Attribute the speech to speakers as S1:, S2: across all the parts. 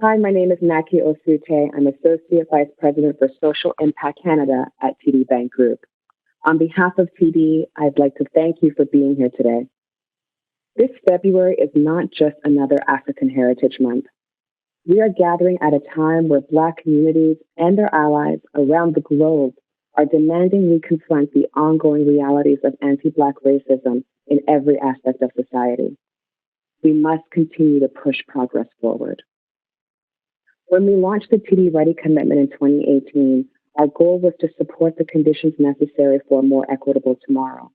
S1: Hi, my name is Naki Osute. I'm Associate Vice President for Social Impact Canada at TD Bank Group. On behalf of TD, I'd like to thank you for being here today. This February is not just another African Heritage Month. We are gathering at a time where Black communities and their allies around the globe are demanding we confront the ongoing realities of anti-Black racism in every aspect of society. We must continue to push progress forward. When we launched the TD Ready commitment in 2018, our goal was to support the conditions necessary for a more equitable tomorrow.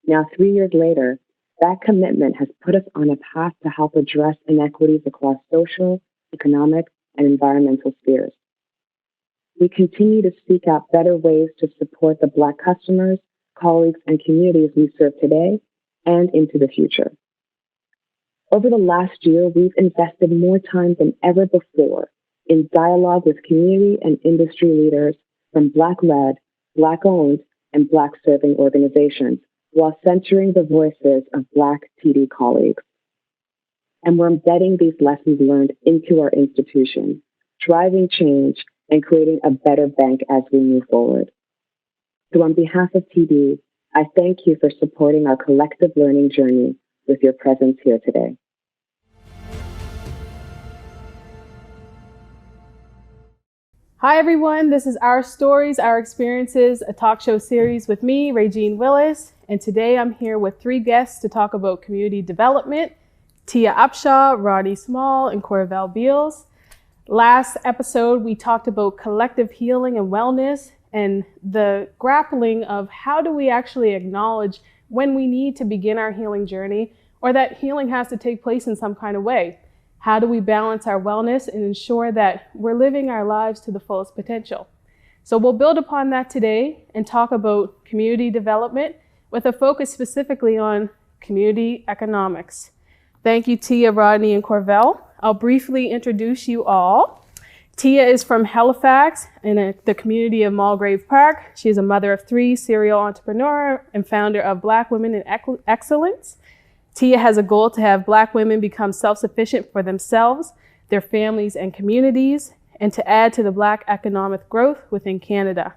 S1: Now, 3 years later, that commitment has put us on a path to help address inequities across social, economic, and environmental spheres. We continue to seek out better ways to support the Black customers, colleagues, and communities we serve today and into the future. Over the last year, we've invested more time than ever before in dialogue with community and industry leaders from Black-led, Black-owned, and Black-serving organizations, while centering the voices of Black TD colleagues. And we're embedding these lessons learned into our institution, driving change and creating a better bank as we move forward. So on behalf of TD, I thank you for supporting our collective learning journey with your presence here today.
S2: Hi everyone, this is Our Stories, Our Experiences, a talk show series with me, Rajean Willis, and today I'm here with 3 guests to talk about community development, Tia Upshaw, Rodney Small, and Corvell Beals. Last episode, we talked about collective healing and wellness and the grappling of how do we actually acknowledge when we need to begin our healing journey or that healing has to take place in some kind of way. How do we balance our wellness and ensure that we're living our lives to the fullest potential? So we'll build upon that today and talk about community development with a focus specifically on community economics. Thank you, Tia, Rodney, and Corvell. I'll briefly introduce you all. Tia is from Halifax in the community of Mulgrave Park. She is a mother of 3, serial entrepreneur, and founder of Black Women in Excellence. Tia has a goal to have Black women become self-sufficient for themselves, their families, and communities, and to add to the Black economic growth within Canada.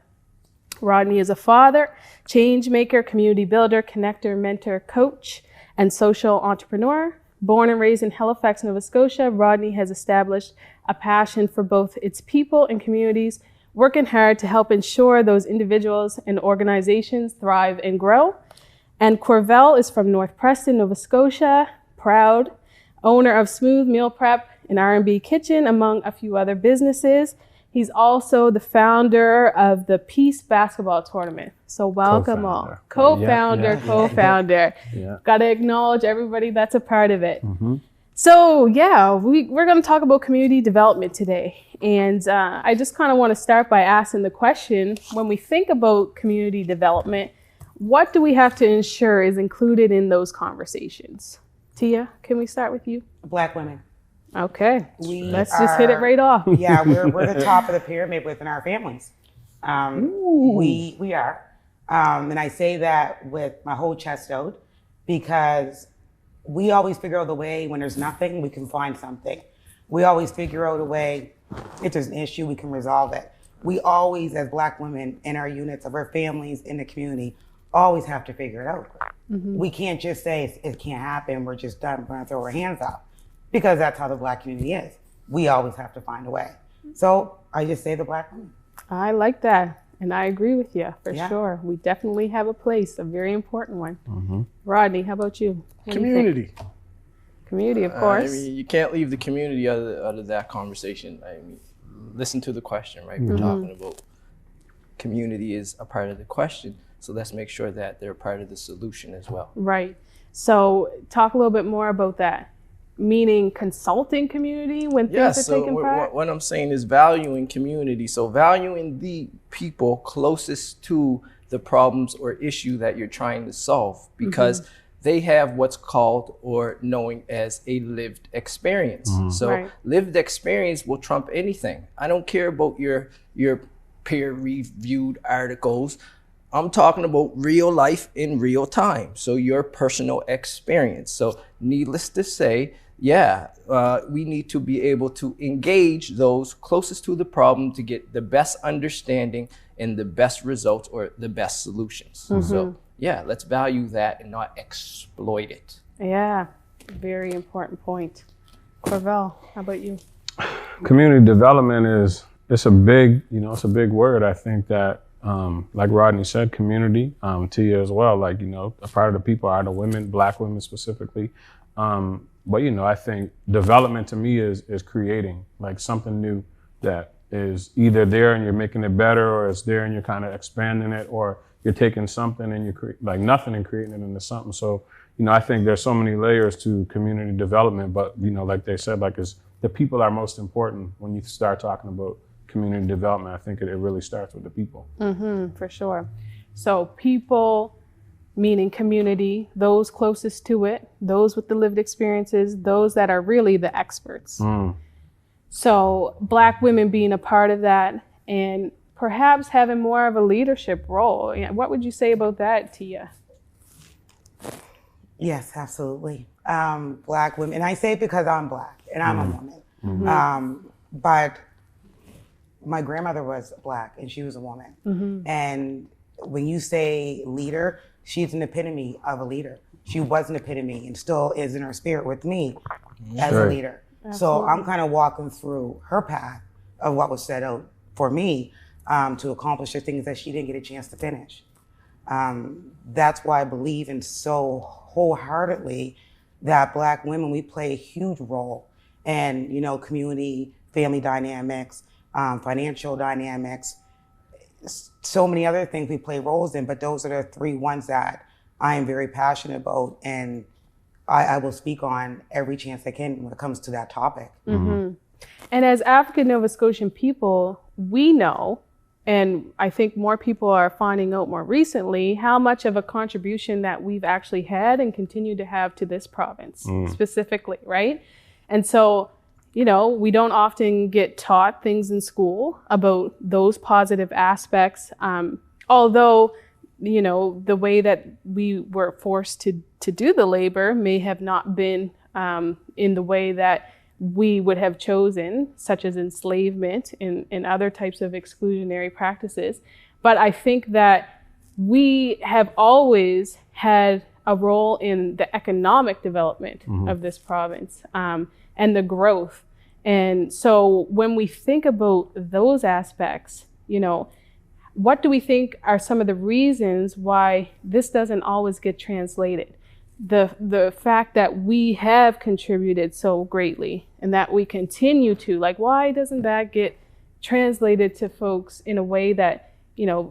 S2: Rodney is a father, change maker, community builder, connector, mentor, coach, and social entrepreneur. Born and raised in Halifax, Nova Scotia, Rodney has established a passion for both its people and communities, working hard to help ensure those individuals and organizations thrive and grow. And Corvell is from North Preston, Nova Scotia, proud owner of Smooth Meal Prep and R&B Kitchen, among a few other businesses. He's also the founder of the Peace Basketball Tournament. So welcome all. Co-founder. Yeah. Got to acknowledge everybody that's a part of it. Mm-hmm. So yeah, we're going to talk about community development today. And I just kind of want to start by asking the question, when we think about community development, what do we have to ensure is included in those conversations? Tia, can we start with you?
S3: Black women.
S2: Okay, let's just hit it right off.
S3: Yeah, we're the top of the pyramid within our families. We are. And I say that with my whole chest out because we always figure out a way when there's nothing, we can find something. We always figure out a way, if there's an issue, we can resolve it. We always, as Black women in our units of our families in the community, always have to figure it out. Mm-hmm. We can't just say it can't happen, we're just done, we're gonna throw our hands up. Because that's how the Black community is. We always have to find a way. So I just say the Black woman.
S2: I like that. And I agree with you for sure. We definitely have a place, a very important one. Mm-hmm. Rodney, how about you?
S4: Community.
S2: Community, of course.
S4: I mean, you can't leave the community out of that conversation. I mean, listen to the question, right? Mm-hmm. We're talking about community is a part of the question. So let's make sure that they're part of the solution as well.
S2: Right. So talk a little bit more about that. Meaning consulting community when things are taking part?
S4: What I'm saying is valuing community. So valuing the people closest to the problems or issue that you're trying to solve, because they have what's called or knowing as a lived experience. So lived experience will trump anything. I don't care about your peer-reviewed articles. I'm talking about real life in real time. So your personal experience. So needless to say, we need to be able to engage those closest to the problem to get the best understanding and the best results or the best solutions. So yeah, let's value that and not exploit it.
S2: Yeah, very important point. Corvell, how about you?
S5: Community development it's a big word. I think that like Rodney said, community, Tia as well, like, a part of the people are the women, Black women specifically. But, I think development to me is creating like something new that is either there and you're making it better, or it's there and you're kind of expanding it, or you're taking something and you're like nothing and creating it into something. So, I think there's so many layers to community development, but, like they said, like the people are most important when you start talking about community development. I think it really starts with the people.
S2: For sure. So people, meaning community, those closest to it, those with the lived experiences, those that are really the experts. So Black women being a part of that and perhaps having more of a leadership role. What would you say about that, Tia?
S3: Yes, absolutely. Black women, and I say it because I'm Black and I'm a woman. But my grandmother was Black and she was a woman. And when you say leader, she's an epitome of a leader. She was an epitome and still is in her spirit with me as a leader. Absolutely. So I'm kind of walking through her path of what was set out for me to accomplish the things that she didn't get a chance to finish. That's why I believe in so wholeheartedly that Black women, we play a huge role in, community, family dynamics, financial dynamics, so many other things we play roles in, but those are the three ones that I am very passionate about, and I will speak on every chance I can when it comes to that topic.
S2: And as African Nova Scotian people, we know, and I think more people are finding out more recently, how much of a contribution that we've actually had and continue to have to this province specifically, right? And so, we don't often get taught things in school about those positive aspects, although, the way that we were forced to do the labor may have not been in the way that we would have chosen, such as enslavement and other types of exclusionary practices. But I think that we have always had a role in the economic development of this province and the growth. And so when we think about those aspects, what do we think are some of the reasons why this doesn't always get translated? The fact that we have contributed so greatly and that we continue to, why doesn't that get translated to folks in a way that,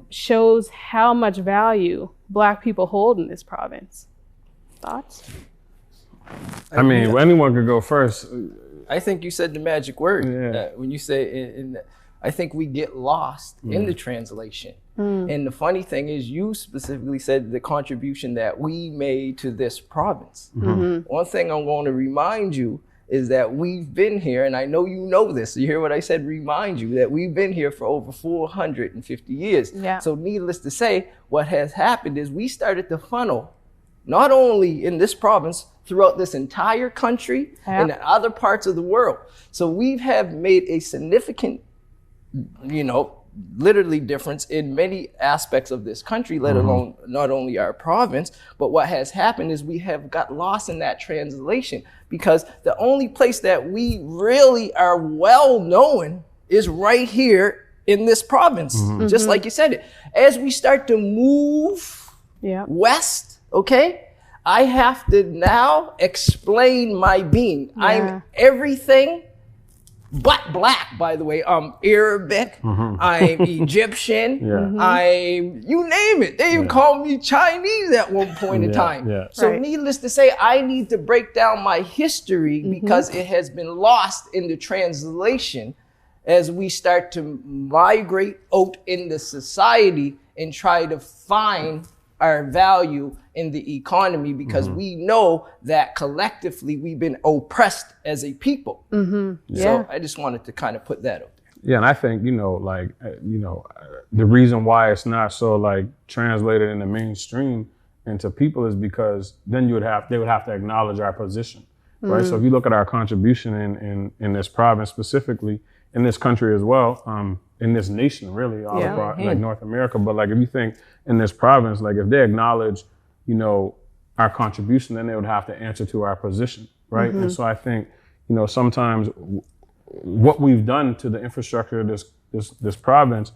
S2: shows how much value Black people hold in this province? Thoughts?
S5: I mean, anyone could go first.
S4: I think you said the magic word when you say, I think we get lost in the translation. And the funny thing is, you specifically said the contribution that we made to this province. One thing I'm going to remind you is that we've been here, and I know you know this, you hear what I said, remind you that we've been here for over 450 years. So needless to say, what has happened is we started to funnel, not only in this province, throughout this entire country and in other parts of the world. So we have made a significant, literally difference in many aspects of this country, let alone not only our province. But what has happened is we have got lost in that translation, because the only place that we really are well known is right here in this province, just like you said it. As we start to move west, I have to now explain my being. I'm everything but Black, by the way. I'm Arabic, I'm Egyptian, I'm, you name it. They even called me Chinese at one point in time. So needless to say, I need to break down my history because it has been lost in the translation as we start to migrate out into society and try to find our value in the economy, because we know that collectively we've been oppressed as a people. So I just wanted to kind of put that out there.
S5: Yeah, and I think, the reason why it's not so translated in the mainstream into people is because then they would have to acknowledge our position. right? So if you look at our contribution in this province specifically, in this country as well, in this nation really, all across like North America, but like if you think in this province, like if they acknowledge, you know, our contribution, then they would have to answer to our position, right? And so I think, you know, sometimes what we've done to the infrastructure of this province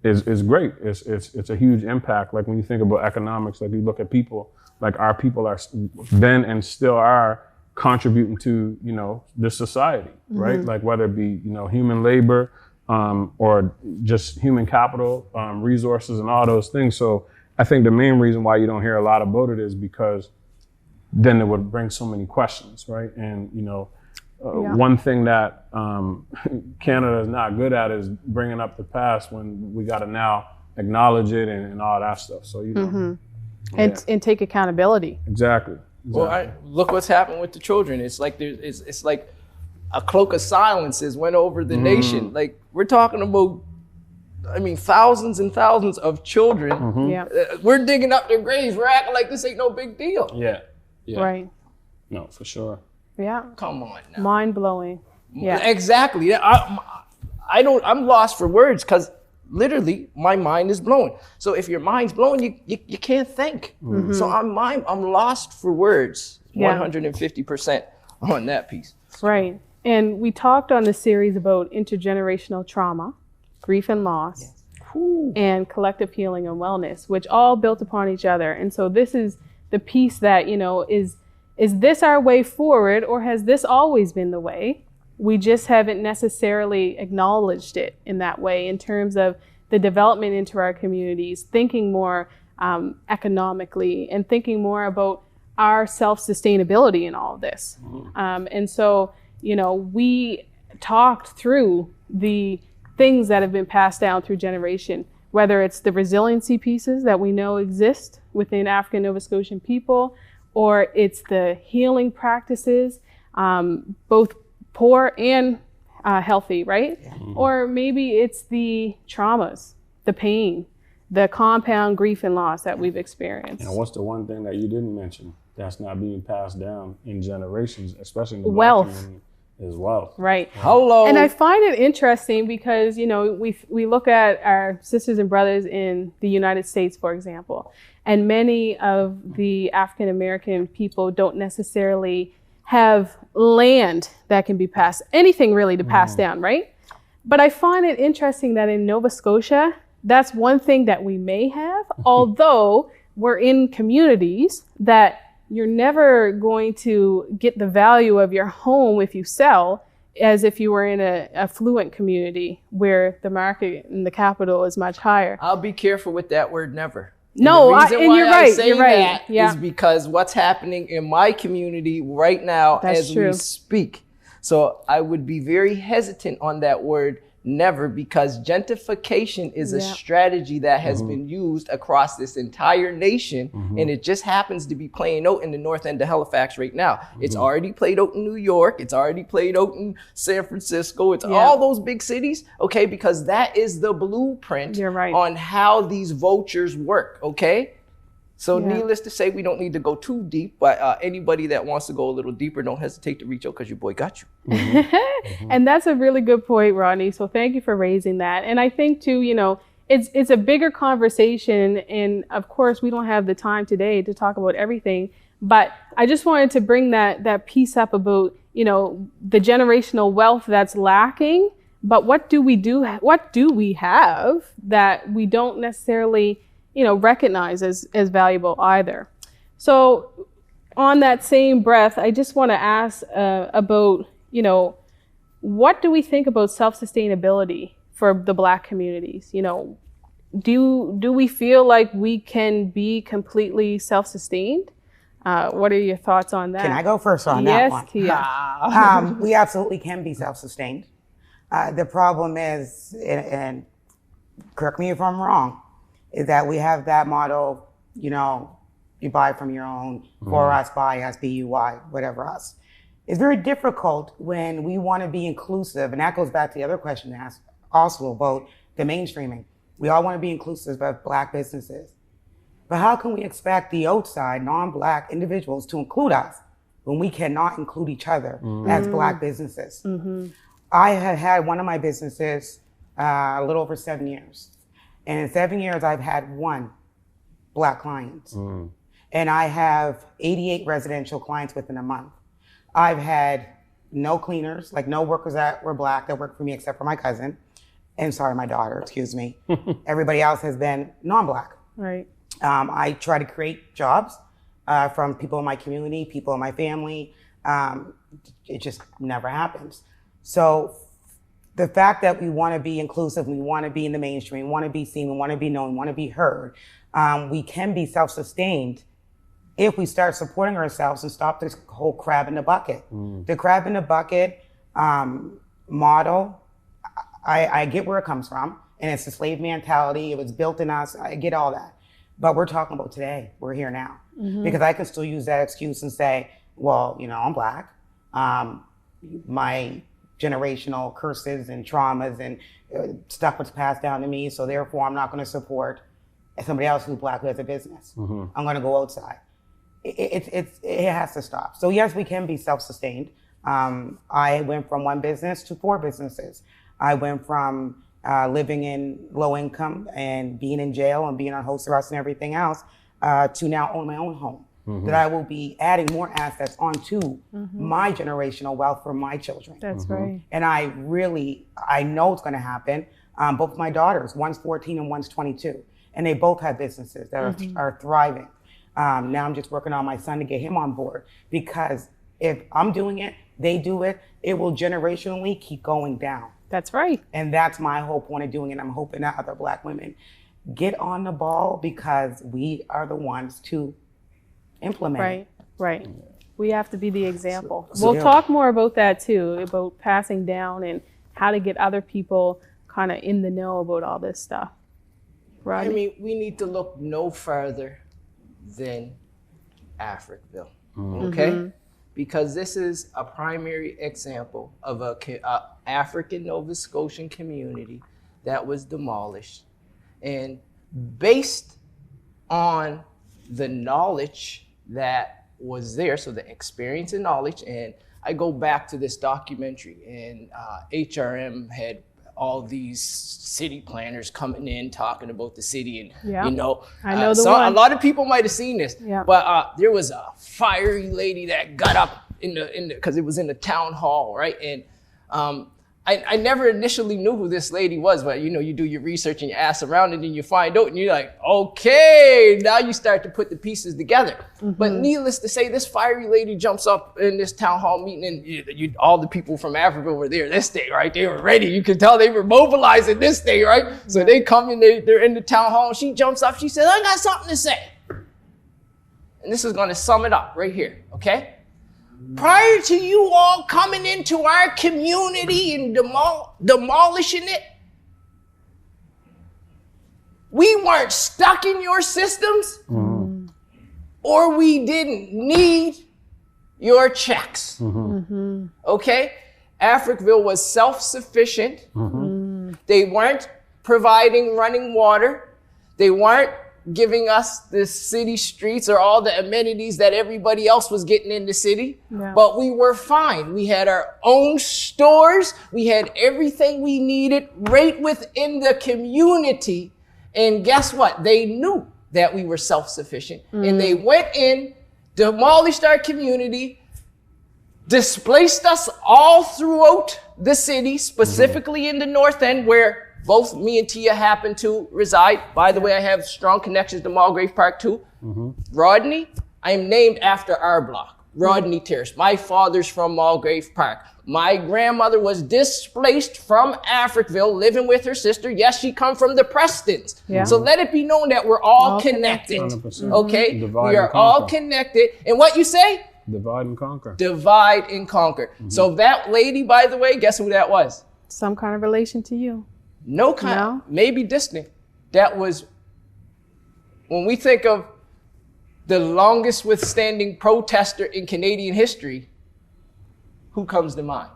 S5: is great. It's a huge impact. Like when you think about economics, like you look at people, like our people are then and still are contributing to, you know, this society, right? Like whether it be, you know, human labor or just human capital, resources and all those things. So I think the main reason why you don't hear a lot about it is because then it would bring so many questions, right? And, you know, one thing that Canada is not good at is bringing up the past when we got to now acknowledge it and all that stuff. So, you know.
S2: And take accountability.
S5: Exactly.
S4: Well, look what's happened with the children. It's like it's like a cloak of silence has went over the nation. Like we're talking about, I mean, thousands and thousands of children. We're digging up their graves. We're acting like this ain't no big deal.
S5: Yeah.
S2: Right.
S5: No, for sure.
S2: Yeah.
S4: Come on now.
S2: Mind blowing. Yeah.
S4: Exactly. I'm lost for words because literally my mind is blown. So if your mind's blown, you can't think. So I'm lost for words. 150% on that piece.
S2: Right. And we talked on the series about intergenerational trauma, grief and loss, and collective healing and wellness, which all built upon each other. And so this is the piece that, you know, is this our way forward, or has this always been the way? We just haven't necessarily acknowledged it in that way in terms of the development into our communities, thinking more economically and thinking more about our self-sustainability in all of this. And so, you know, we talked through the things that have been passed down through generation, whether it's the resiliency pieces that we know exist within African Nova Scotian people, or it's the healing practices, both poor and healthy, right? Or maybe it's the traumas, the pain, the compound grief and loss that we've experienced.
S5: And what's the one thing that you didn't mention that's not being passed down in generations, especially in the
S2: Wealth.
S5: Black community, is wealth.
S2: Right.
S4: Hello.
S2: And I find it interesting because, you know, we look at our sisters and brothers in the United States, for example, and many of the African American people don't necessarily have land that can be passed, anything really to pass down, right? But I find it interesting that in Nova Scotia, that's one thing that we may have, although we're in communities that you're never going to get the value of your home if you sell as if you were in a affluent community where the market in the capital is much higher.
S4: I'll be careful with that word never.
S2: No,
S4: and
S2: you're right. You're right.
S4: Is because what's happening in my community right now we speak. So I would be very hesitant on that word never, because gentrification is a strategy that has been used across this entire nation, and it just happens to be playing out in the north end of Halifax right now. It's already played out in New York. It's already played out in San Francisco. It's all those big cities, okay, because that is the blueprint on how these vultures work, okay? So needless to say, we don't need to go too deep, but anybody that wants to go a little deeper, don't hesitate to reach out because your boy got you.
S2: And that's a really good point, Rodney. So thank you for raising that. And I think too, you know, it's a bigger conversation. And of course, we don't have the time today to talk about everything, but I just wanted to bring that piece up about, you know, the generational wealth that's lacking, but what do we have that we don't necessarily, you know, recognize as valuable either. So on that same breath, I just want to ask about, you know, what do we think about self-sustainability for the Black communities? You know, do we feel like we can be completely self-sustained? What are your thoughts on that?
S3: Can I go first on that one?
S2: Yes, Kia.
S3: We absolutely can be self-sustained. The problem is, and correct me if I'm wrong, is that we have that motto, you know, you buy from your own, for us, by us, B-U-Y, whatever us. It's very difficult when we want to be inclusive, and that goes back to the other question asked also about the mainstreaming. We all want to be inclusive of Black businesses. But how can we expect the outside, non-Black individuals to include us when we cannot include each other as Black businesses. I have had one of my businesses a little over 7 years. And in 7 years, I've had one Black client. And I have 88 residential clients within a month. I've had no cleaners, like no workers that were Black that worked for me except for my cousin. And sorry, my daughter, excuse me. Everybody else has been non-Black.
S2: Right.
S3: I try to create jobs from people in my community, people in my family. It just never happens. So the fact that we want to be inclusive, we want to be in the mainstream, we want to be seen, we want to be known, we want to be heard, we can be self-sustained if we start supporting ourselves and stop this whole crab in the bucket. The crab in the bucket model, I get where it comes from, and it's the slave mentality. It was built in us. I get all that. But we're talking about today. We're here now. Because I can still use that excuse and say, well, you know, I'm Black. My generational curses and traumas and stuff was passed down to me, so therefore I'm not going to support somebody else who's Black who has a business. I'm going to go outside. It has to stop. So yes, we can be self-sustained. I went from one business to 4 businesses. I went from living in low income and being in jail and being on house arrest and everything else to now own my own home. That I will be adding more assets onto my generational wealth for my children.
S2: That's right.
S3: And I know it's going to happen. Both my daughters, one's 14 and one's 22, and they both have businesses that are thriving. Now I'm just working on my son to get him on board, because if I'm doing it, they do it, it will generationally keep going down.
S2: That's right.
S3: And that's my whole point of doing it. I'm hoping that other Black women get on the ball, because we are the ones to implement.
S2: Right, right. We have to be the example. We'll talk more about that too, about passing down and how to get other people kind of in the know about all this stuff. Right.
S4: I mean, we need to look no further than Africville, okay? Because this is a primary example of a African Nova Scotian community that was demolished. And based on the knowledge that was there, so the experience and knowledge, and I go back to this documentary, and HRM had all these city planners coming in talking about the city, and you know,
S2: I know
S4: a lot of people might have seen this,
S2: yeah.
S4: But there was a fiery lady that got up in the because it was in the town hall, right? And I never initially knew who this lady was, but you know, you do your research and you ask around, and then you find out, and you're like, okay, now you start to put the pieces together. But needless to say, this fiery lady jumps up in this town hall meeting, and all the people from Africa were there this day, right? They were ready. You could tell they were mobilizing this day, right? So they come in, they're in the town hall, and she jumps up. She says, I got something to say. And this is going to sum it up right here, okay? Prior to you all coming into our community and demolishing it, we weren't stuck in your systems, or we didn't need your checks. Okay? Africville was self-sufficient. They weren't providing running water. They weren't giving us the city streets or all the amenities that everybody else was getting in the city. But we were fine. We had our own stores. We had everything we needed right within the community. And guess what? They knew that we were self-sufficient. And they went in, demolished our community, displaced us all throughout the city, specifically in the North End, where both me and Tia happen to reside. By the way, I have strong connections to Mulgrave Park too. Rodney, I am named after our block, Rodney Terrace. My father's from Mulgrave Park. My grandmother was displaced from Africville, living with her sister. Yes, she come from the Prestons. So let it be known that we're all connected. 100%. Okay, we are all connected. And what you say?
S5: Divide and conquer.
S4: Divide and conquer. So that lady, by the way, guess who that was?
S2: Some kind of relation to you.
S4: No kind, maybe distant. That was, when we think of the longest withstanding protester in Canadian history, who comes to mind?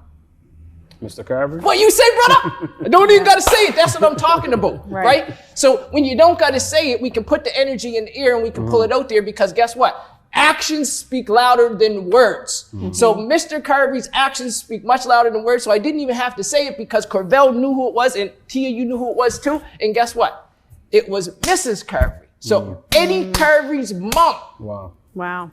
S5: Mr. Carver?
S4: What you say, brother? I don't even got to say it. That's what I'm talking about, right? So when you don't got to say it, we can put the energy in the air and we can pull it out there, because guess what? actions speak louder than words. So Mr. Carvey's actions speak much louder than words. So I didn't even have to say it because Corvell knew who it was, and Tia, you knew who it was too. And guess what? It was Mrs. Carvey. So Eddie Carvey's mom.
S2: Wow.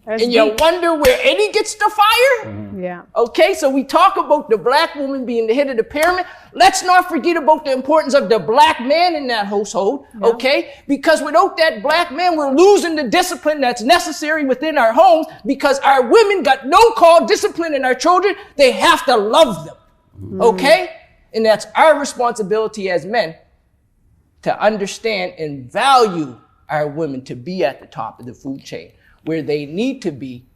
S4: And you wonder where Eddie gets the fire?
S2: Yeah.
S4: Okay, so we talk about the black woman being the head of the pyramid. Let's not forget about the importance of the black man in that household, okay? Because without that black man, we're losing the discipline that's necessary within our homes because our women got no call disciplining our children. They have to love them, okay? And that's our responsibility as men to understand and value our women to be at the top of the food chain, where they need to be,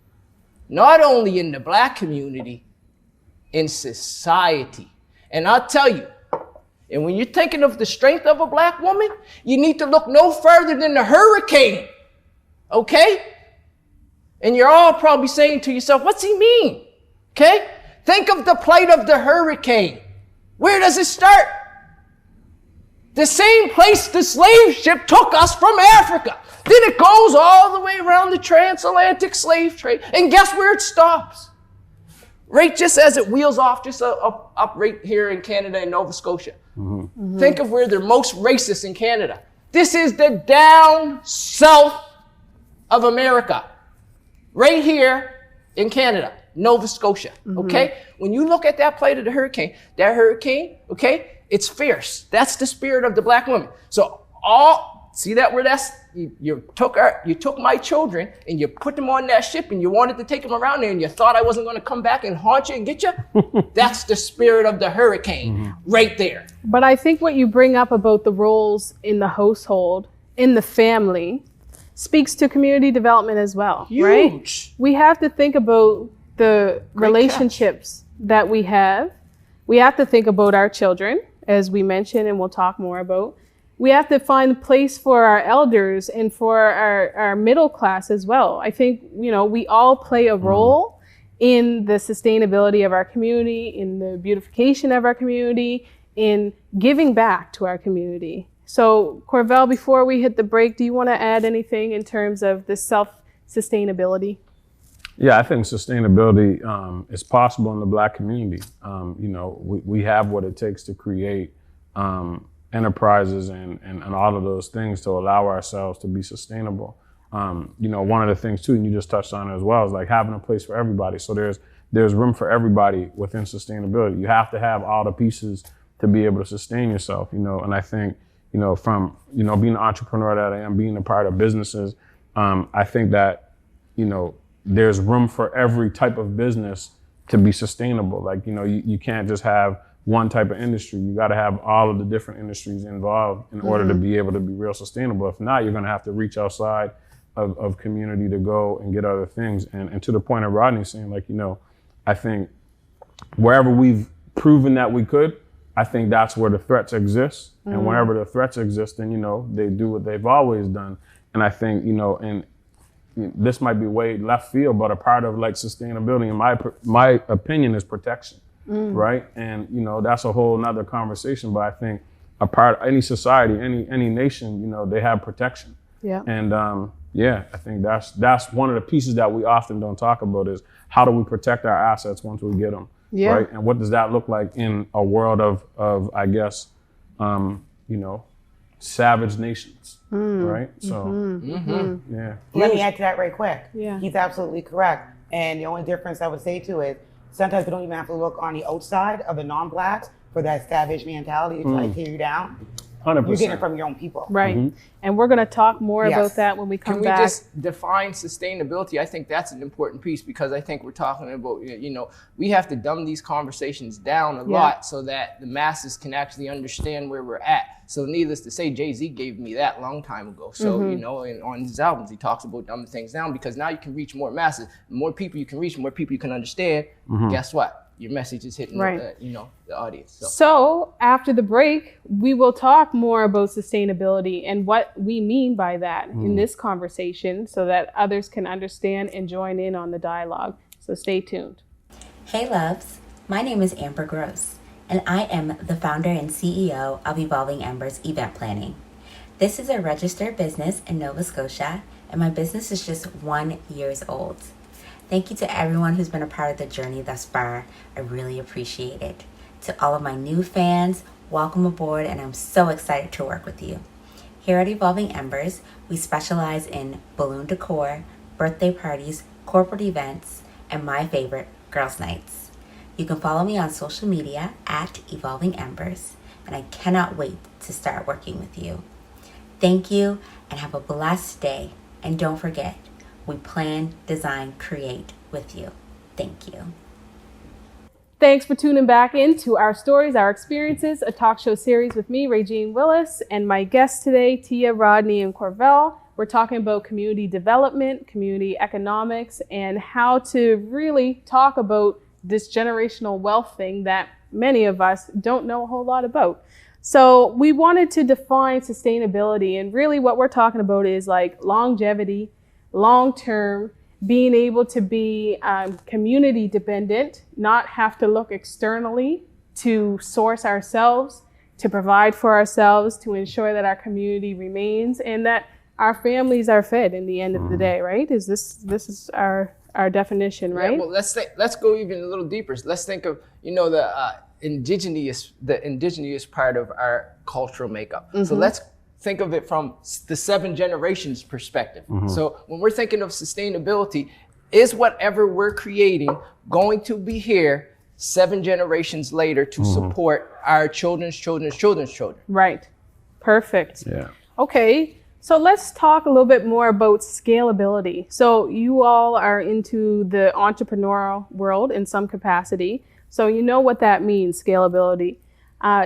S4: not only in the black community, in society. And I'll tell you, and when you're thinking of the strength of a black woman, you need to look no further than the hurricane, okay? And you're all probably saying to yourself, what's he mean? Okay? Think of the plight of the hurricane. Where does it start? The same place the slave ship took us from Africa. Then it goes all the way around the transatlantic slave trade. And guess where it stops? Right just as it wheels off, just up right here in Canada and Nova Scotia. Think of where they're most racist in Canada. This is the down south of America. Right here in Canada, Nova Scotia. Okay? When you look at that plight of the hurricane, okay, it's fierce. That's the spirit of the black woman. So see that where that's, you took my children and you put them on that ship and you wanted to take them around there and you thought I wasn't going to come back and haunt you and get you? That's the spirit of the hurricane right there.
S2: But I think what you bring up about the roles in the household, in the family, speaks to community development as well, right?
S4: Huge.
S2: We have to think about the relationships that we have. We have to think about our children, as we mentioned, and we'll talk more about. We have to find a place for our elders and for our middle class as well. I think, we all play a role in the sustainability of our community, in the beautification of our community, in giving back to our community. So, Corvell, before we hit the break, do you want to add anything in terms of the self-sustainability?
S5: Yeah, I think sustainability is possible in the black community. We have what it takes to create enterprises and all of those things to allow ourselves to be sustainable. One of the things too, and you just touched on it as well, is like having a place for everybody. So there's room for everybody within sustainability. You have to have all the pieces to be able to sustain yourself, and I think, from, being an entrepreneur that I am, being a part of businesses, I think that, there's room for every type of business to be sustainable. Like, you can't just have one type of industry. You got to have all of the different industries involved in order to be able to be real sustainable. If not, you're going to have to reach outside of community to go and get other things. And to the point of Rodney saying, I think wherever we've proven that we could, I think that's where the threats exist. And whenever the threats exist, then, they do what they've always done. And I think, and this might be way left field, but a part of sustainability, in my opinion, is protection. Right. And, that's a whole nother conversation. But I think a part of any society, any nation, they have protection.
S2: Yeah.
S5: And I think that's one of the pieces that we often don't talk about is how do we protect our assets once we get them? Yeah. Right. And what does that look like in a world of I guess, savage nations. Right. So, yeah.
S3: Let me add to that right quick.
S2: Yeah.
S3: He's absolutely correct. And the only difference I would say too is sometimes we don't even have to look on the outside of the non-blacks for that savage mentality to try to tear you down.
S5: 100%.
S3: You're getting it from your own people.
S2: Right. And we're going to talk more about that when we come back.
S4: Can we just define sustainability? I think that's an important piece because I think we're talking about, we have to dumb these conversations down a lot so that the masses can actually understand where we're at. So needless to say, Jay-Z gave me that long time ago. So, and on his albums, he talks about dumbing things down because now you can reach more masses. The more people you can reach, the more people you can understand. Guess what? Your message is hitting the audience.
S2: So after the break, we will talk more about sustainability and what we mean by that in this conversation so that others can understand and join in on the dialogue. So stay tuned.
S6: Hey loves, my name is Amber Gross, and I am the founder and CEO of Evolving Embers Event Planning. This is a registered business in Nova Scotia, and my business is just 1 year old. Thank you to everyone who's been a part of the journey thus far. I really appreciate it. To all of my new fans, welcome aboard, and I'm so excited to work with you. Here at Evolving Embers, we specialize in balloon decor, birthday parties, corporate events, and my favorite, girls' nights. You can follow me on social media at Evolving Embers, and I cannot wait to start working with you. Thank you, and have a blessed day. And don't forget, we plan, design, create with you. Thank you.
S2: Thanks for tuning back into Our Stories, Our Experiences, a talk show series with me, Rajean Willis, and my guests today, Tia, Rodney, and Corvell. We're talking about community development, community economics, and how to really talk about this generational wealth thing that many of us don't know a whole lot about. So we wanted to define sustainability, and really what we're talking about is like longevity, long-term, being able to be community dependent, not have to look externally to source ourselves, to provide for ourselves, to ensure that our community remains and that our families are fed in the end of the day, right? This is our definition, right?
S4: Yeah, well, let's go even a little deeper. Let's think of, the indigenous part of our cultural makeup. So let's think of it from the 7 generations perspective. So when we're thinking of sustainability, is whatever we're creating going to be here 7 generations later to support our children's children's children's children?
S2: Right. Perfect.
S5: Yeah.
S2: Okay. So let's talk a little bit more about scalability. So you all are into the entrepreneurial world in some capacity. So you know what that means, scalability.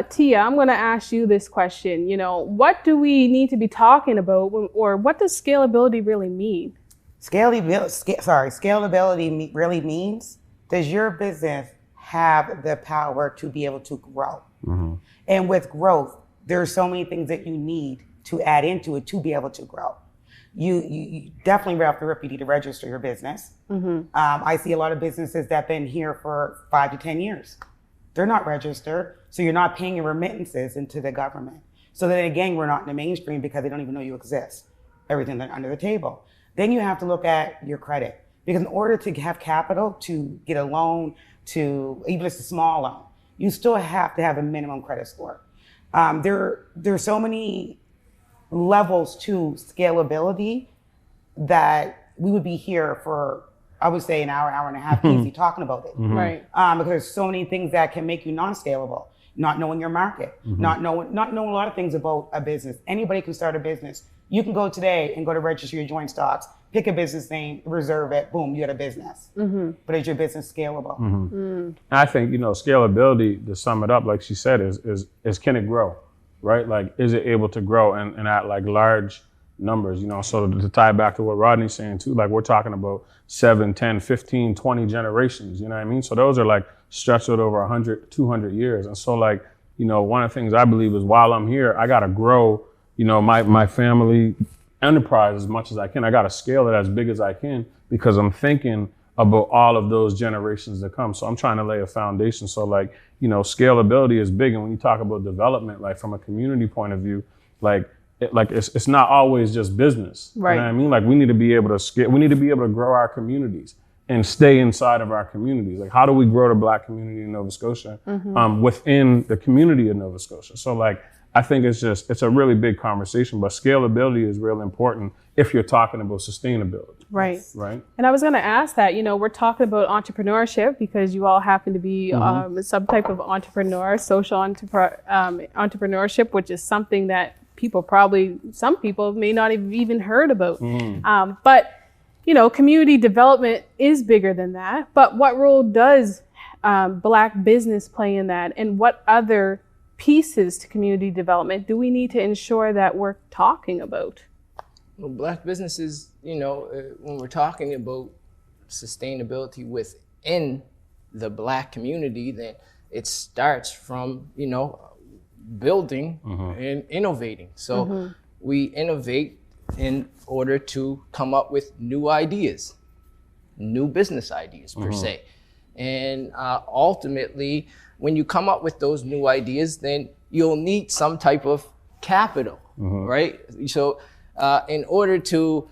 S2: Tia, I'm going to ask you this question. What do we need to be talking about, or what does scalability really mean?
S3: Scalability really means, does your business have the power to be able to grow? And with growth, there are so many things that you need to add into it to be able to grow. You definitely right off the rip, you need to register your business. I see a lot of businesses that have been here for 5 to 10 years. They're not registered, so you're not paying your remittances into the government. So then again, we're not in the mainstream because they don't even know you exist. Everything under the table. Then you have to look at your credit, because in order to have capital to get a loan, to even if it's a small loan, you still have to have a minimum credit score. There's so many levels to scalability that we would be here for, I would say, an hour and a half easy talking about it.
S2: Right.
S3: Because there's so many things that can make you non-scalable. Not knowing your market, not knowing a lot of things about a business. Anybody can start a business. You can go today and go to register your joint stocks, pick a business name, reserve it, boom, you got a business. But is your business scalable?
S5: I think, scalability, to sum it up, like she said, is can it grow, right? Like, is it able to grow and at like large numbers, so to tie back to what Rodney's saying too, like we're talking about 7, 10, 15, 20 generations, you know what I mean? So those are like stretched out over 100, 200 years. And so like, one of the things I believe is while I'm here, I got to grow, my family enterprise as much as I can. I got to scale it as big as I can because I'm thinking about all of those generations that come. So I'm trying to lay a foundation. So like, scalability is big. And when you talk about development, like from a community point of view, it's not always just business.
S2: Right.
S5: You know what I mean? Like we need to be able to scale, we need to be able to grow our communities and stay inside of our communities. Like how do we grow the Black community in Nova Scotia within the community of Nova Scotia? So like, I think it's a really big conversation, but scalability is really important if you're talking about sustainability.
S2: Right.
S5: Right.
S2: And I was going to ask that, we're talking about entrepreneurship because you all happen to be some type of entrepreneur, social entrepreneurship, which is something that some people may not have even heard about. But, community development is bigger than that. But what role does Black business play in that? And what other pieces to community development do we need to ensure that we're talking about?
S4: Well, Black businesses, when we're talking about sustainability within the Black community, then it starts from, building and innovating. So we innovate in order to come up with new ideas, new business ideas per se. And ultimately, when you come up with those new ideas, then you'll need some type of capital, right? So in order to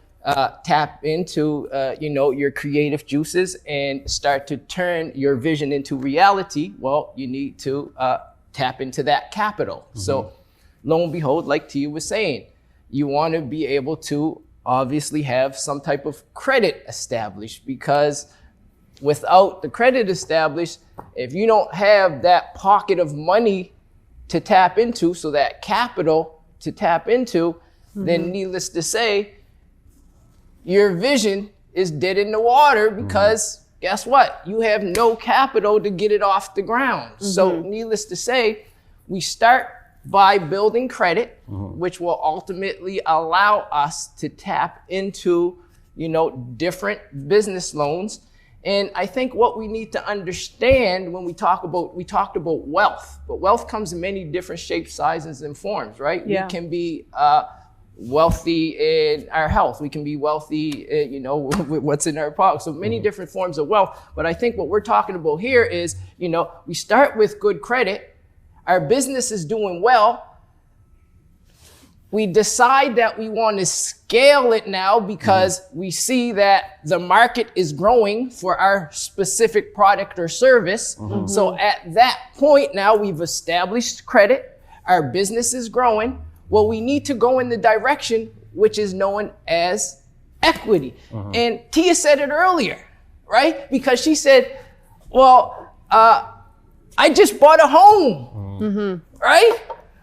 S4: tap into, your creative juices and start to turn your vision into reality, well, you need to tap into that capital. So lo and behold, like Tia was saying, you want to be able to obviously have some type of credit established, because without the credit established, if you don't have that pocket of money to tap into, so that capital to tap into, then needless to say, your vision is dead in the water, because guess what? You have no capital to get it off the ground. So needless to say, we start by building credit, which will ultimately allow us to tap into, different business loans. And I think what we need to understand when we talked about wealth, but wealth comes in many different shapes, sizes, and forms, right?
S2: Yeah.
S4: We can be wealthy in our health. We can be wealthy, with what's in our pocket. So many different forms of wealth. But I think what we're talking about here is, we start with good credit. Our business is doing well. We decide that we want to scale it now because we see that the market is growing for our specific product or service. So at that point now, we've established credit. Our business is growing. Well, we need to go in the direction which is known as equity. And Tia said it earlier, right? Because she said, well, I just bought a home, right?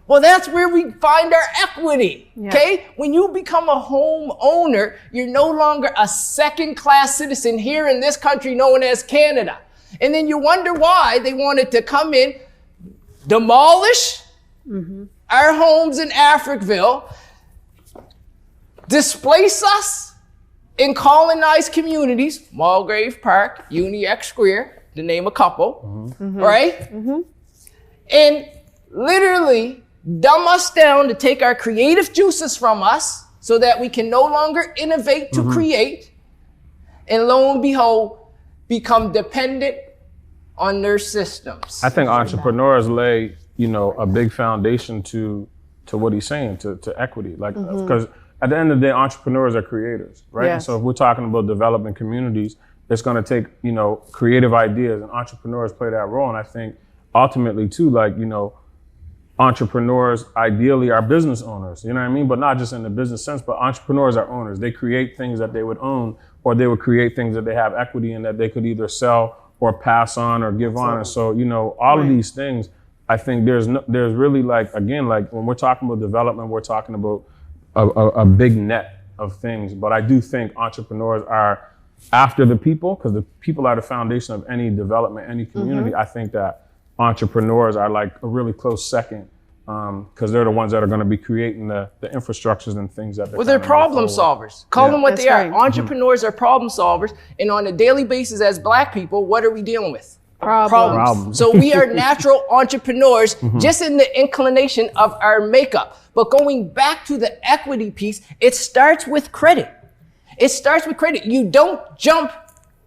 S4: Well, that's where we find our equity, okay? When you become a home owner, you're no longer a second-class citizen here in this country known as Canada. And then you wonder why they wanted to come in, demolish our homes in Africville, displace us in colonized communities, Mulgrave Park, UniX Square, to name a couple, right? And literally dumb us down to take our creative juices from us so that we can no longer innovate to create, and lo and behold, become dependent on their systems.
S5: I think entrepreneurs lay, a big foundation to what he's saying, to equity. Like, because at the end of the day, entrepreneurs are creators, right?
S2: Yes.
S5: And so if we're talking about developing communities, it's going to take, creative ideas, and entrepreneurs play that role. And I think ultimately too, entrepreneurs ideally are business owners, you know what I mean? But not just in the business sense, but entrepreneurs are owners. They create things that they would own, or they would create things that they have equity in that they could either sell or pass on or give on. And so, all of these things, I think there's really when we're talking about development, we're talking about a big net of things. But I do think entrepreneurs are after the people, because the people are the foundation of any development, any community. I think that entrepreneurs are like a really close second, because they're the ones that are going to be creating the infrastructures and things that
S4: they're problem solvers. Call them what they are. Entrepreneurs are problem solvers. And on a daily basis as Black people, what are we dealing with? Problems. So we are natural entrepreneurs, just in the inclination of our makeup. But going back to the equity piece, it starts with credit. You don't jump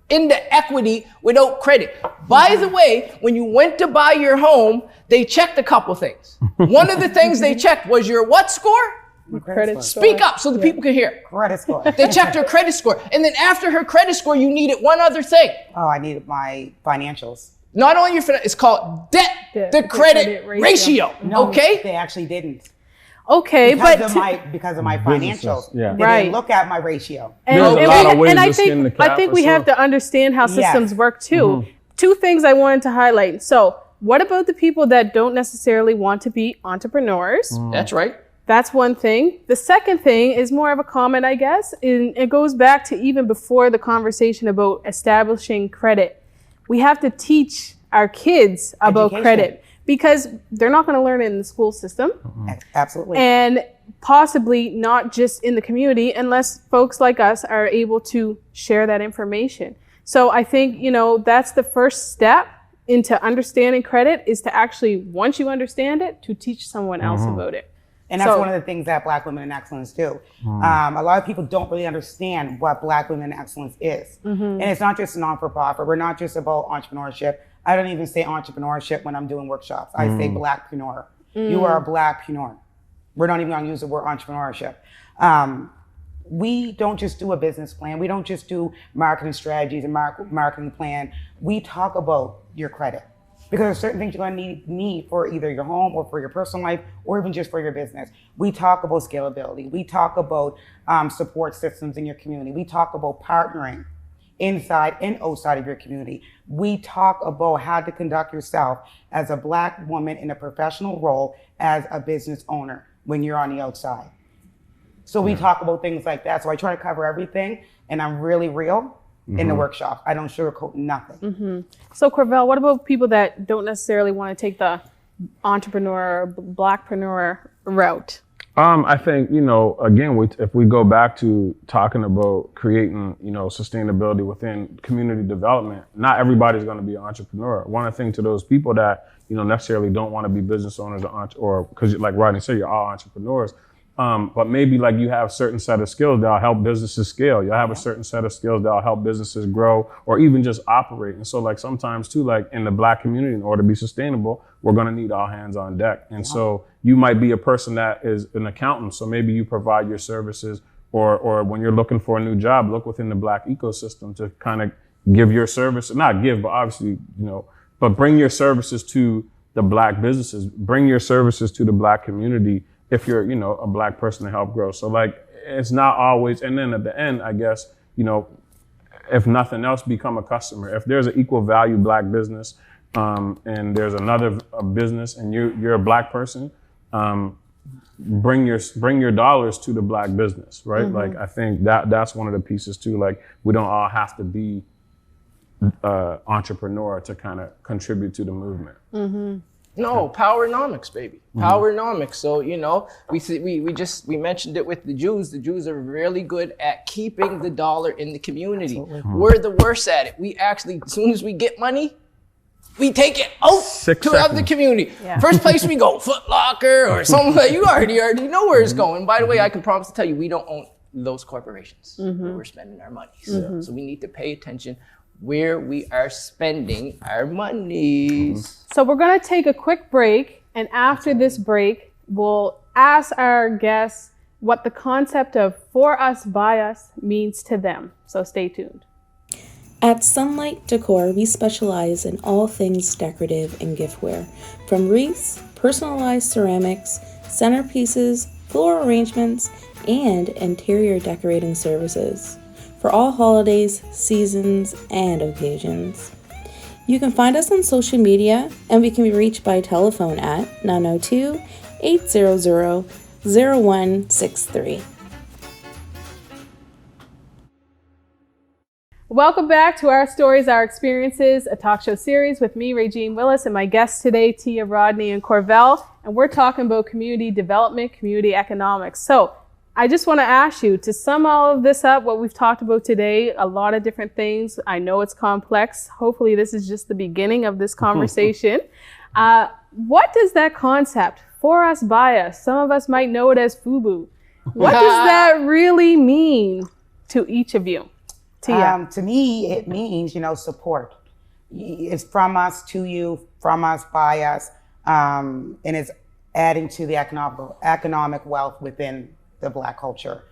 S4: into equity without credit. By the way, when you went to buy your home, they checked a couple things. One of the things they checked was your what score?
S2: Credit score.
S4: Speak up so the people can hear.
S3: Credit score.
S4: They checked her credit score. And then after her credit score, you needed one other thing.
S3: Oh, I needed my financials.
S4: Not only your it's called debt to credit ratio.
S3: No,
S4: okay?
S3: They actually didn't.
S2: Okay,
S3: Because of my financials.
S5: Yeah.
S3: They didn't look at my ratio.
S2: I think we have to understand how systems work too. Two things I wanted to highlight. So, what about the people that don't necessarily want to be entrepreneurs?
S4: That's right.
S2: That's one thing. The second thing is more of a comment, I guess, and it goes back to even before the conversation about establishing credit. We have to teach our kids about credit, because they're not going to learn it in the school system.
S3: Absolutely.
S2: And possibly not just in the community, unless folks like us are able to share that information. So I think, that's the first step into understanding credit, is to actually, once you understand it, to teach someone else about it.
S3: And that's one of the things that Black Women in Excellence do. A lot of people don't really understand what Black Women in Excellence is. And it's not just a non-for-profit. We're not just about entrepreneurship. I don't even say entrepreneurship when I'm doing workshops. I say Blackpreneur. You are a Blackpreneur. We're not even going to use the word entrepreneurship. we don't just do a business plan. We don't just do marketing strategies and marketing plan. We talk about your credit, because there's certain things you're going to need for either your home or for your personal life or even just for your business. We talk about scalability. We talk about support systems in your community. We talk about partnering inside and outside of your community. We talk about how to conduct yourself as a Black woman in a professional role as a business owner when you're on the outside. So we talk about things like that. So I try to cover everything, and I'm really real in the workshop. I don't sugarcoat nothing.
S2: So Corvell, what about people that don't necessarily want to take the entrepreneur, Blackpreneur route?
S5: I think, again, if we go back to talking about creating, sustainability within community development, not everybody's going to be an entrepreneur. One of the things to those people that, necessarily don't want to be business owners or because like Rodney said, you're all entrepreneurs. But maybe like you have a certain set of skills that'll help businesses scale. You'll have a certain set of skills that'll help businesses grow or even just operate. And so like sometimes too, like in the Black community, in order to be sustainable, we're going to need all hands on deck. And so you might be a person that is an accountant. So maybe you provide your services or when you're looking for a new job, look within the Black ecosystem to kind of give your service, not give, but obviously, but bring your services to the Black businesses, bring your services to the Black community if you're, a Black person to help grow. So like, it's not always, and then at the end, I guess, if nothing else, become a customer. If there's an equal value Black business, and there's another business and you're a Black person, bring your dollars to the Black business, right? Like, I think that's one of the pieces too. Like, we don't all have to be entrepreneur to kind of contribute to the movement.
S4: No, powernomics, baby. Powernomics. So, we mentioned it with the Jews. The Jews are really good at keeping the dollar in the community. We're the worst at it. We actually, as soon as we get money, we take it out to the other community. First place we go, Foot Locker or something like you already know where it's going. By the way, I can promise to tell you, we don't own those corporations where we're spending our money. So we need to pay attention where we are spending our monies.
S2: So we're going to take a quick break, and after this break, we'll ask our guests what the concept of for us, by us means to them. So stay tuned.
S7: At Sunlight Decor, we specialize in all things decorative and giftware, from wreaths, personalized ceramics, centerpieces, floral arrangements, and interior decorating services for all holidays, seasons, and occasions. You can find us on social media, and we can be reached by telephone at 902-800-0163.
S2: Welcome back to Our Stories, Our Experiences, a talk show series with me, Rajean Willis, and my guests today, Tia, Rodney, and Corvell. And we're talking about community development, community economics. So I just want to ask you to sum all of this up, what we've talked about today, a lot of different things. I know it's complex. Hopefully this is just the beginning of this conversation. What does that concept, for us, by us, some of us might know it as FUBU. What does that really mean to each of you? Tia.
S3: To me, it means, support. It's from us to you, from us, by us, and it's adding to the economic wealth within the Black culture.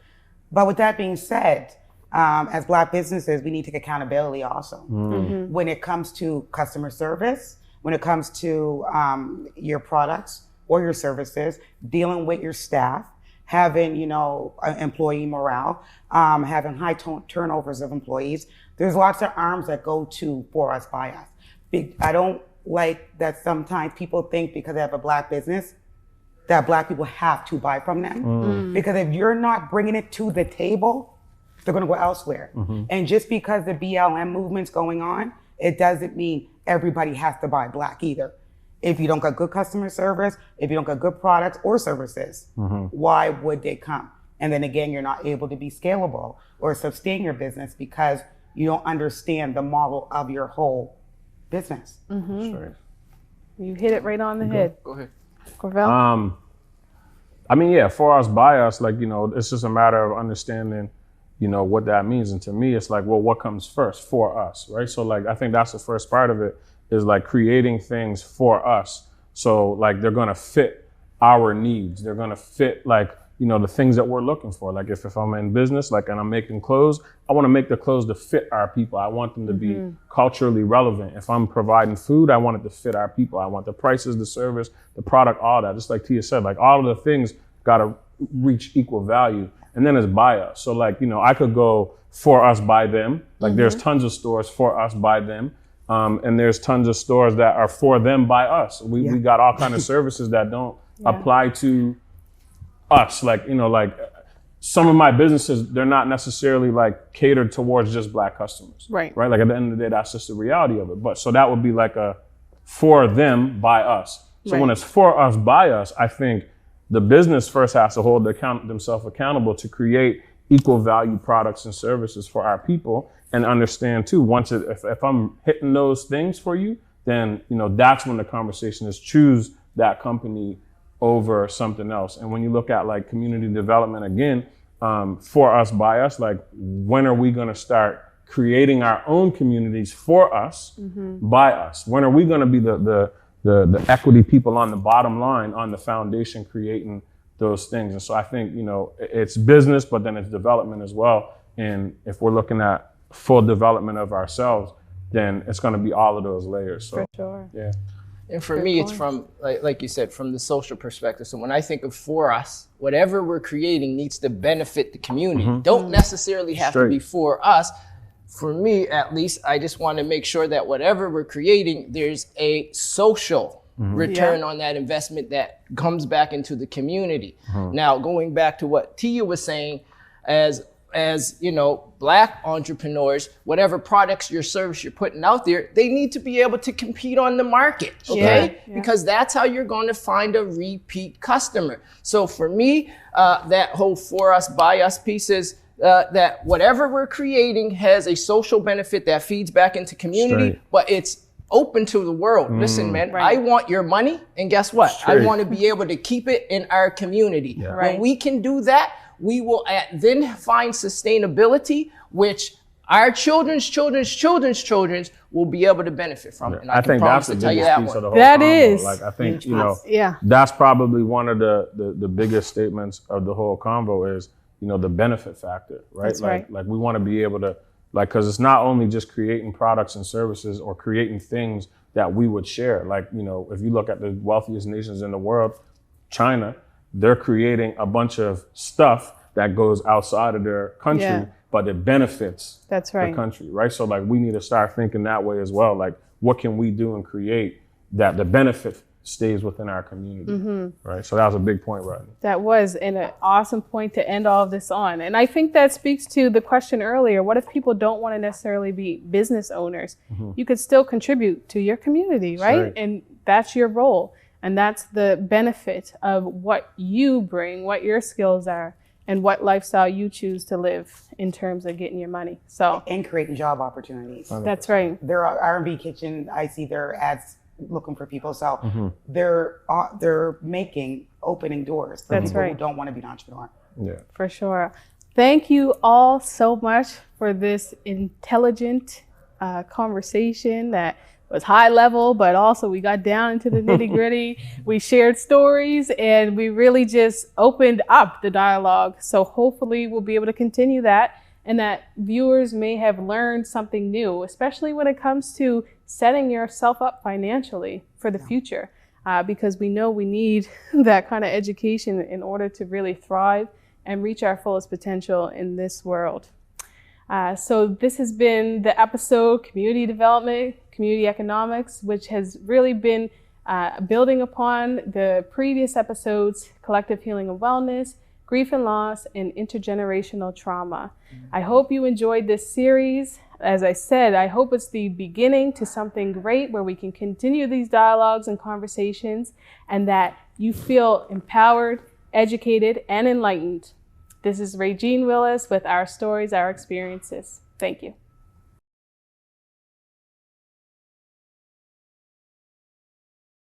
S3: But with that being said, as Black businesses, we need to take accountability also. When it comes to customer service, when it comes to your products or your services, dealing with your staff, having, employee morale, having high turnovers of employees. There's lots of arms that go to for us, by us. I don't like that sometimes people think because they have a Black business that Black people have to buy from them. Because if you're not bringing it to the table, they're going to go elsewhere. And just because the BLM movement's going on, it doesn't mean everybody has to buy Black either. If you don't got good customer service, if you don't got good products or services, why would they come? And then again, you're not able to be scalable or sustain your business because you don't understand the model of your whole business.
S2: Sure. You hit it right on the head.
S4: Go ahead.
S2: Corvell?
S5: For us, by us, it's just a matter of understanding, what that means. And to me, it's like, well, what comes first for us, right? So like, I think that's the first part of it is like creating things for us. So like, they're going to fit our needs. They're going to fit like, the things that we're looking for. Like if I'm in business, like, and I'm making clothes, I want to make the clothes to fit our people. I want them to be culturally relevant. If I'm providing food, I want it to fit our people. I want the prices, the service, the product, all that. Just like Tia said, like all of the things got to reach equal value. And then it's by us. So like, I could go for us, by them. Like there's tons of stores for us, by them. And there's tons of stores that are for them, by us. We got all kind of services that don't apply to us. Like, like some of my businesses, they're not necessarily like catered towards just Black customers. Right. Like at the end of the day, that's just the reality of it. But so that would be like a for them, by us. So when it's for us, by us, I think the business first has to hold themselves accountable to create equal value products and services for our people, and understand too, if I'm hitting those things for you, then, that's when the conversation is choose that company over something else. And when you look at like community development again, for us, by us, like when are we going to start creating our own communities for us, by us? When are we going to be the equity people on the bottom line, on the foundation, creating those things? And so I think, it's business, but then it's development as well. And if we're looking at full development of ourselves, then it's going to be all of those layers. So,
S2: for sure.
S5: Yeah.
S4: And for me, it's from, like you said, from the social perspective. So when I think of for us, whatever we're creating needs to benefit the community. Don't necessarily have to be for us. For me, at least, I just want to make sure that whatever we're creating, there's a social return on that investment that comes back into the community. Now, going back to what Tia was saying, as Black entrepreneurs, whatever products or service you're putting out there, they need to be able to compete on the market, okay? Because that's how you're going to find a repeat customer. So for me, that whole for us, by us piece is that whatever we're creating has a social benefit that feeds back into community, but it's open to the world. Listen, man, I want your money, and guess what? I want to be able to keep it in our community. When we can do that, we will then find sustainability, which our children's will be able to benefit from it. And I think that's the biggest piece of the whole
S2: convo.
S5: Like I think, that's probably one of the biggest statements of the whole convo is, the benefit factor, right?
S2: That's
S5: like we want to be able to, because it's not only just creating products and services or creating things that we would share. Like, if you look at the wealthiest nations in the world, China, they're creating a bunch of stuff that goes outside of their country, but it benefits the country, right? So like we need to start thinking that way as well. Like what can we do and create that the benefit stays within our community, right? So that was a big point, Rodney.
S2: That was an awesome point to end all of this on. And I think that speaks to the question earlier, what if people don't want to necessarily be business owners? You could still contribute to your community, right? And that's your role. And that's the benefit of what you bring, what your skills are, and what lifestyle you choose to live in terms of getting your money. So
S3: and creating job opportunities.
S2: That's right.
S3: There are R&B Kitchen. I see their ads looking for people. So they're opening doors for people who don't want to be an entrepreneur.
S5: Yeah,
S2: for sure. Thank you all so much for this intelligent conversation that was high level, but also we got down into the nitty gritty. We shared stories and we really just opened up the dialogue. So hopefully we'll be able to continue that, and that viewers may have learned something new, especially when it comes to setting yourself up financially for the future, because we know we need that kind of education in order to really thrive and reach our fullest potential in this world. So this has been the episode, Community Development, Community Economics, which has really been building upon the previous episodes, Collective Healing and Wellness, Grief and Loss, and Intergenerational Trauma. I hope you enjoyed this series. As I said, I hope it's the beginning to something great where we can continue these dialogues and conversations, and that you feel empowered, educated, and enlightened. This is Rajean Willis with Our Stories, Our Experiences. Thank you.